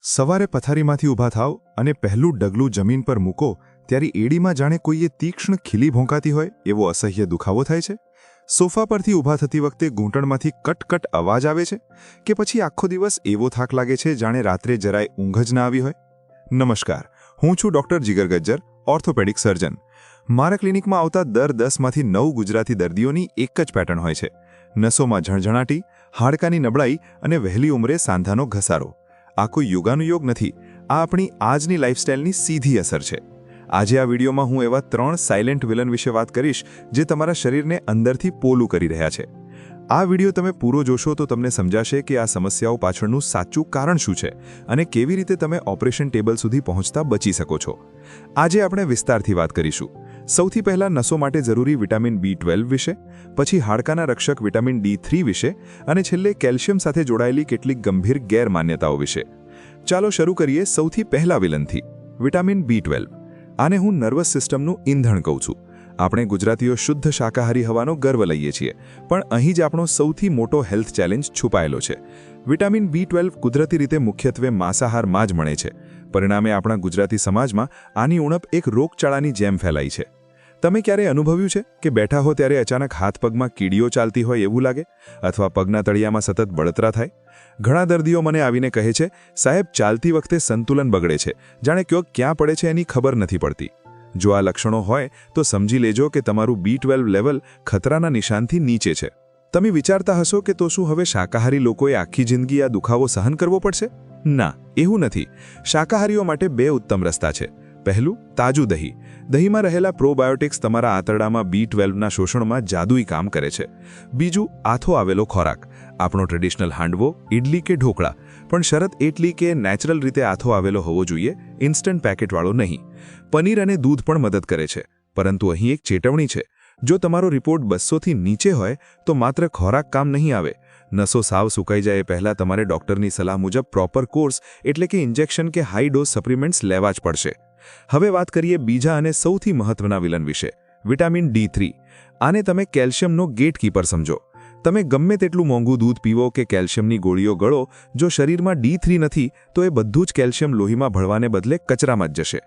સવારે પથારીમાંથી ઊભા થાવ અને પહેલું ડગલું જમીન પર મૂકો ત્યારે એડીમાં જાણે કોઈએ તીક્ષ્ણ ખીલી ભોંકાતી હોય એવો અસહ્ય દુખાવો થાય છે. સોફા પરથી ઊભા થતી વખતે ઘૂંટણમાંથી કટકટ અવાજ આવે છે કે પછી આખો દિવસ એવો થાક લાગે છે જાણે રાત્રે જરાય ઊંઘ જ ના આવી હોય. નમસ્કાર, હું છું ડૉક્ટર જીગર ગજ્જર, ઓર્થોપેડિક સર્જન. મારા ક્લિનિકમાં આવતા દર 10માંથી 9 ગુજરાતી દર્દીઓની એક જ પેટર્ન હોય છે: નસોમાં ઝણઝણાટી, હાડકાની નબળાઈ અને વહેલી ઉંમરે સાંધાનો ઘસારો. આ કોઈ યોગાનુયોગ નથી, આ આપણી આજની લાઇફસ્ટાઇલની સીધી અસર છે. આજે આ વિડીયોમાં હું એવા 3 સાયલેન્ટ વિલન વિશે વાત કરીશ જે તમારા શરીરને અંદરથી પોલું કરી રહ્યા છે. આ વિડીયો તમે પૂરો જોશો તો તમને સમજાશે કે આ સમસ્યાઓ પાછળનું સાચું કારણ શું છે અને કેવી રીતે તમે ઓપરેશન ટેબલ સુધી પહોંચતા બચી શકો છો. આજે આપણે વિસ્તારથી વાત કરીશું. સૌથી પહેલાં નસો માટે જરૂરી વિટામિન B12 વિશે, પછી હાડકાના રક્ષક વિટામિન D3 વિશે અને છેલ્લે કેલ્શિયમ સાથે જોડાયેલી કેટલીક ગંભીર ગેરમાન્યતાઓ વિશે. ચાલો શરૂ કરીએ સૌથી પહેલા વિલનથી, વિટામિન B12. આને હું નર્વસ સિસ્ટમનું ઈંધણ કહું છું. આપણે ગુજરાતીઓ શુદ્ધ શાકાહારી હોવાનો ગર્વ લઈએ છીએ, પણ અહીં જ આપણો સૌથી મોટો હેલ્થ ચેલેન્જ છુપાયેલો છે. વિટામિન B12 કુદરતી રીતે મુખ્યત્વે માંસાહારમાં જ મળે છે. પરિણામે આપણા ગુજરાતી સમાજમાં આની ઉણપ એક રોગચાળાની જેમ ફેલાઈ છે. તમે ક્યારેય અનુભવ્યું છે કે બેઠા હો ત્યારે અચાનક હાથ પગમાં કીડીઓ ચાલતી હોય એવું લાગે, અથવા પગના તળિયામાં સતત બળતરા થાય? ઘણા દર્દીઓ મને આવીને કહે છે, સાહેબ, ચાલતી વખતે સંતુલન બગડે છે, જાણે ક્યાં પડે છે એની ખબર નથી પડતી. જો આ લક્ષણો હોય તો સમજી લેજો કે તમારું B12 લેવલ ખતરાના નિશાનથી નીચે છે. તમે વિચારતા હશો કે તો શું હવે શાકાહારી લોકોએ આખી જિંદગી આ દુખાવો સહન કરવો પડશે? ના, એવું નથી. શાકાહારીઓ માટે 2 ઉત્તમ રસ્તા છે. પહેલું, તાજું દહીં. દહીંમાં રહેલા પ્રોબાયોટિક્સ તમારા આંતરડામાં B12ના શોષણમાં જાદુઈ કામ કરે છે. બીજું, આથો આવેલો ખોરાક. આપણો ટ્રેડિશનલ હાંડવો, ઇડલી કે ઢોકળા. પણ શરત એટલી કે નેચરલ રીતે આથો આવેલો હોવો જોઈએ, ઇન્સ્ટન્ટ પેકેટવાળો નહીં. પનીર અને દૂધ પણ મદદ કરે છે, પરંતુ અહીં એક ચેતવણી છે. જો તમારો રિપોર્ટ 200થી નીચે હોય તો માત્ર ખોરાક કામ નહીં આવે. નસો સાવ સુકાઈ જાય એ પહેલાં તમારે ડૉક્ટરની સલાહ મુજબ પ્રોપર કોર્સ એટલે કે ઇન્જેક્શન કે હાઈ ડોઝ સપ્લિમેન્ટ્સ લેવા જ પડશે. હવે વાત કરીએ બીજા અને સૌથી મહત્વના વિલન વિશે, વિટામિન D3. આને તમે કેલ્શિયમનો ગેટકીપર સમજો. તમે ગમે તેટલું મોંઘું દૂધ પીવો કે કેલ્શિયમની ગોળીઓ ગળો, જો શરીરમાં D3 નથી તો એ બધું જ કેલ્શિયમ લોહીમાં ભળવાને બદલે કચરામાં જ જશે.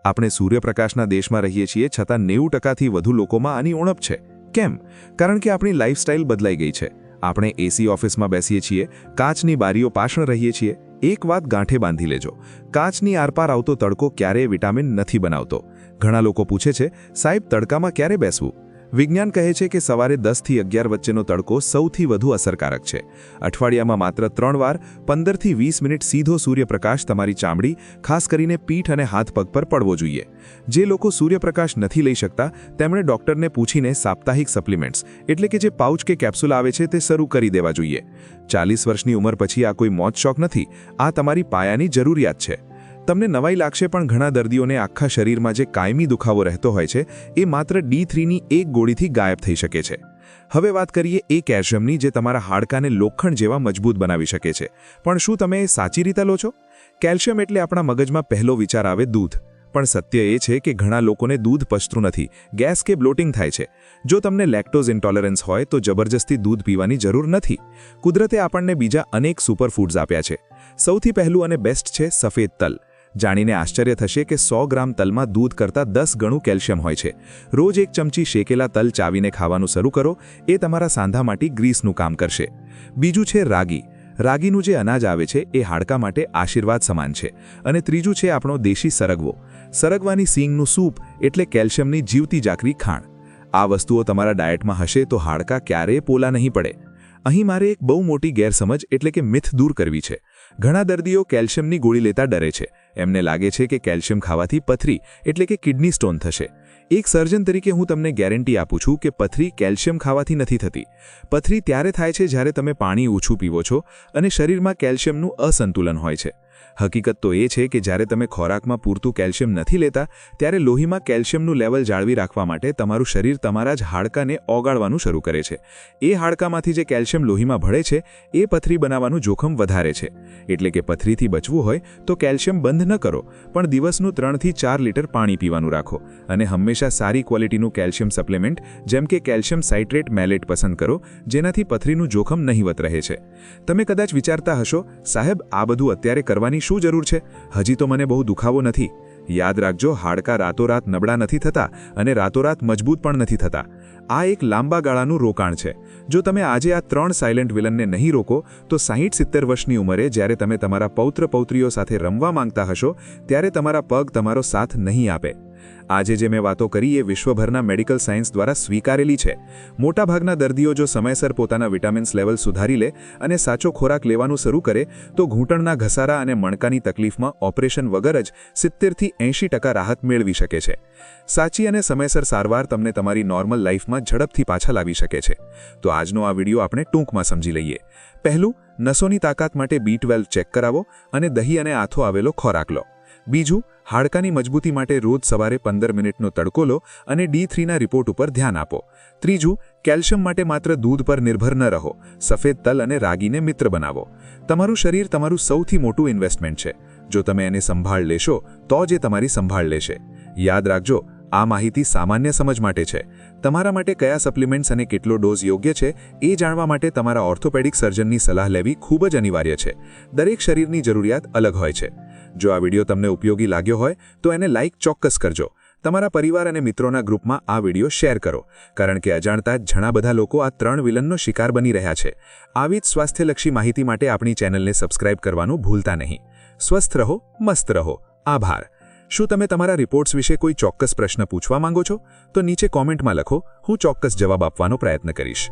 આપણે સૂર્યપ્રકાશના દેશમાં રહીએ છીએ, છતાં 90%થી વધુ લોકોમાં આની ઉણપ છે. કેમ? કારણ કે આપણી લાઇફસ્ટાઇલ બદલાઈ ગઈ છે. આપણે એસી ઓફિસમાં બેસીએ છીએ, કાચની બારીઓ પાછળ રહીએ છીએ. એક વાત ગાંઠે બાંધી લેજો, કાચની આરપાર આવતો તડકો ક્યારેય વિટામિન નથી બનાવતો. ઘણા લોકો પૂછે છે, સાહેબ, તડકામાં ક્યારે બેસવું? વિજ્ઞાન કહે છે કે સવારે 10થી 11 વચ્ચેનો તડકો સૌથી વધુ અસરકારક છે. અઠવાડિયામાં માત્ર 3 વાર 15થી 20 મિનિટ સીધો સૂર્યપ્રકાશ તમારી ચામડી, ખાસ કરીને પીઠ અને હાથ પગ પર પડવો જોઈએ. જે લોકો સૂર્યપ્રકાશ નથી લઈ શકતા તેમણે ડૉક્ટરને પૂછીને સાપ્તાહિક સપ્લિમેન્ટ્સ એટલે કે જે પાઉચ કે કેપ્સ્યુલ આવે છે તે શરૂ કરી દેવા જોઈએ. 40 વર્ષની ઉંમર પછી આ કોઈ મોત શોક નથી, આ તમારી પાયાની જરૂરિયાત છે. તમને નવાઈ લાગશે, પણ ઘણા દર્દીઓને આખા શરીરમાં જે કાયમી દુખાવો રહેતો હોય છે એ માત્ર D3ની એક ગોળીથી ગાયબ થઈ શકે છે. હવે વાત કરીએ એ કેલ્શિયમની જે તમારા હાડકાને લોખંડ જેવા મજબૂત બનાવી શકે છે. પણ શું તમે એ સાચી રીતે લો છો? કેલ્શિયમ એટલે આપણા મગજમાં પહેલો વિચાર આવે દૂધ. પણ સત્ય એ છે કે ઘણા લોકોને દૂધ પચતું નથી, ગેસ કે બ્લોટિંગ થાય છે. જો તમને લેક્ટોઝ ઇન્ટોલરન્સ હોય તો જબરજસ્તી દૂધ પીવાની જરૂર નથી. કુદરતે આપણને બીજા અનેક સુપરફૂડ્સ આપ્યા છે. સૌથી પહેલું અને બેસ્ટ છે સફેદ તલ. જાણીને આશ્ચર્ય થશે કે 100 ગ્રામ તલમાં દૂધ કરતાં 10 ગણું કેલ્શિયમ હોય છે. રોજ 1 ચમચી શેકેલા તલ ચાવીને ખાવાનું શરૂ કરો, એ તમારા સાંધા માટે ગ્રીસનું કામ કરશે. બીજું છે રાગી. રાગીનું જે અનાજ આવે છે એ હાડકા માટે આશીર્વાદ સમાન છે. અને ત્રીજું છે આપણો દેશી સરગવો. સરગવાની સીંગનું સૂપ એટલે કેલ્શિયમની જીવતી જાકરી ખાણ. આ વસ્તુઓ તમારા ડાયટમાં હશે તો હાડકા ક્યારેય પોલા નહીં પડે. અહીં મારે એક બહુ મોટી ગેરસમજ એટલે કે મિથ દૂર કરવી છે. ઘણા દર્દીઓ કેલ્શિયમની ગોળી લેતા ડરે છે. એમને લાગે છે કે કેલ્શિયમ ખાવાથી પથરી એટલે કે કિડની સ્ટોન થશે. એક સર્જન તરીકે હું તમને ગેરંટી આપું છું કે પથરી કેલ્શિયમ ખાવાથી નથી થતી. પથરી ત્યારે થાય છે જ્યારે તમે પાણી ઓછું પીવો છો અને શરીરમાં કેલ્શિયમનું અસંતુલન હોય છે. હકીકત તો એ છે કે જ્યારે તમે ખોરાકમાં પૂરતું કેલ્શિયમ નથી લેતા ત્યારે લોહીમાં કેલ્શિયમનું લેવલ જાળવી રાખવા માટે તમારું શરીર તમારા જ હાડકાને ઓગાળવાનું શરૂ કરે છે. એ હાડકામાંથી જે કેલ્શિયમ લોહીમાં ભળે છે એ પથરી બનાવવાનું જોખમ વધારે છે. એટલે કે પથરીથી બચવું હોય તો કેલ્શિયમ બંધ ન કરો, પણ દિવસનું 3થી 4 લીટર પાણી પીવાનું રાખો. અને હંમેશા સારી ક્વોલિટીનું કેલ્શિયમ સપ્લિમેન્ટ જેમ કે કેલ્શિયમ સાઇટ્રેટ મેલેટ પસંદ કરો, જેનાથી પથરીનું જોખમ નહિવત રહે છે. તમે કદાચ વિચારતા હશો, સાહેબ, આ બધું અત્યારે કરવા ડરવાની શું જરૂર છે? હજી તો મને બહુ દુખાવો નથી. યાદ રાખજો, હાડકાં રાતોરાત નબળા નથી થતા અને રાતોરાત મજબૂત પણ નથી થતા. આ એક લાંબા ગાળાનું રોકાણ છે. જો તમે આજે આ 3 સાયલેન્ટ વિલનને નહીં રોકો તો 60-70 વર્ષની ઉંમરે જ્યારે તમે તમારા પૌત્ર-પૌત્રીઓ સાથે રમવા માંગતા હશો ત્યારે તમારા પગ તમારો સાથ નહીં આપે. આજે જે મેં વાતો કરી એ વિશ્વભરના મેડિકલ સાયન્સ દ્વારા સ્વીકારેલી છે. મોટાભાગના દર્દીઓ જો સમયસર પોતાના વિટામિન્સ લેવલ સુધારી લે અને સાચો ખોરાક લેવાનું શરૂ કરે તો ઘૂંટણના ઘસારા અને મણકાની તકલીફમાં ઓપરેશન વગર જ 70થી 80% રાહત મેળવી શકે છે. સાચી અને સમયસર સારવાર તમને તમારી નોર્મલ લાઈફમાં ઝડપથી પાછા લાવી શકે છે. તો આજનો આ વિડીયો આપણે ટૂંકમાં સમજી લઈએ. પહેલું, નસોની તાકાત માટે B12 ચેક કરાવો અને દહીં અને આથો આવેલો ખોરાક લો. બીજું, હાડકાની મજબૂતી માટે રોજ સવારે 15 મિનિટનો તડકો લો અને D3ના રિપોર્ટ ઉપર ધ્યાન આપો. ત્રીજું, કેલ્શિયમ માટે માત્ર દૂધ પર નિર્ભર ન રહો. સફેદ તલ અને રાગીને મિત્ર બનાવો. તમારું શરીર તમારું સૌથી મોટું ઇન્વેસ્ટમેન્ટ છે. જો તમે એને સંભાળ લેશો તો જ એ તમારી સંભાળ લેશે. યાદ રાખજો, આ માહિતી સામાન્ય સમજ માટે છે. તમારા માટે કયા સપ્લિમેન્ટ્સ અને કેટલો ડોઝ યોગ્ય છે એ જાણવા માટે તમારા ઓર્થોપેડિક સર્જનની સલાહ લેવી ખૂબ જ અનિવાર્ય છે. દરેક શરીરની જરૂરિયાત અલગ હોય છે. જો આ વિડીયો તમને ઉપયોગી લાગ્યો હોય તો એને લાઇક ચોક્કસ કરજો. તમારા પરિવાર અને મિત્રોના ગ્રુપમાં આ વિડીયો શેર કરો, કારણ કે અજાણતા જ ઘણા બધા લોકો આ 3 વિલનનો શિકાર બની રહ્યા છે. આવી જ સ્વાસ્થ્યલક્ષી માહિતી માટે આપણી ચેનલને સબસ્ક્રાઇબ કરવાનું ભૂલતા નહીં. સ્વસ્થ રહો, મસ્ત રહો. આભાર. શું તમે તમારા રિપોર્ટ્સ વિશે કોઈ ચોક્કસ પ્રશ્ન પૂછવા માંગો છો? તો નીચે કોમેન્ટમાં લખો, હું ચોક્કસ જવાબ આપવાનો પ્રયત્ન કરીશ.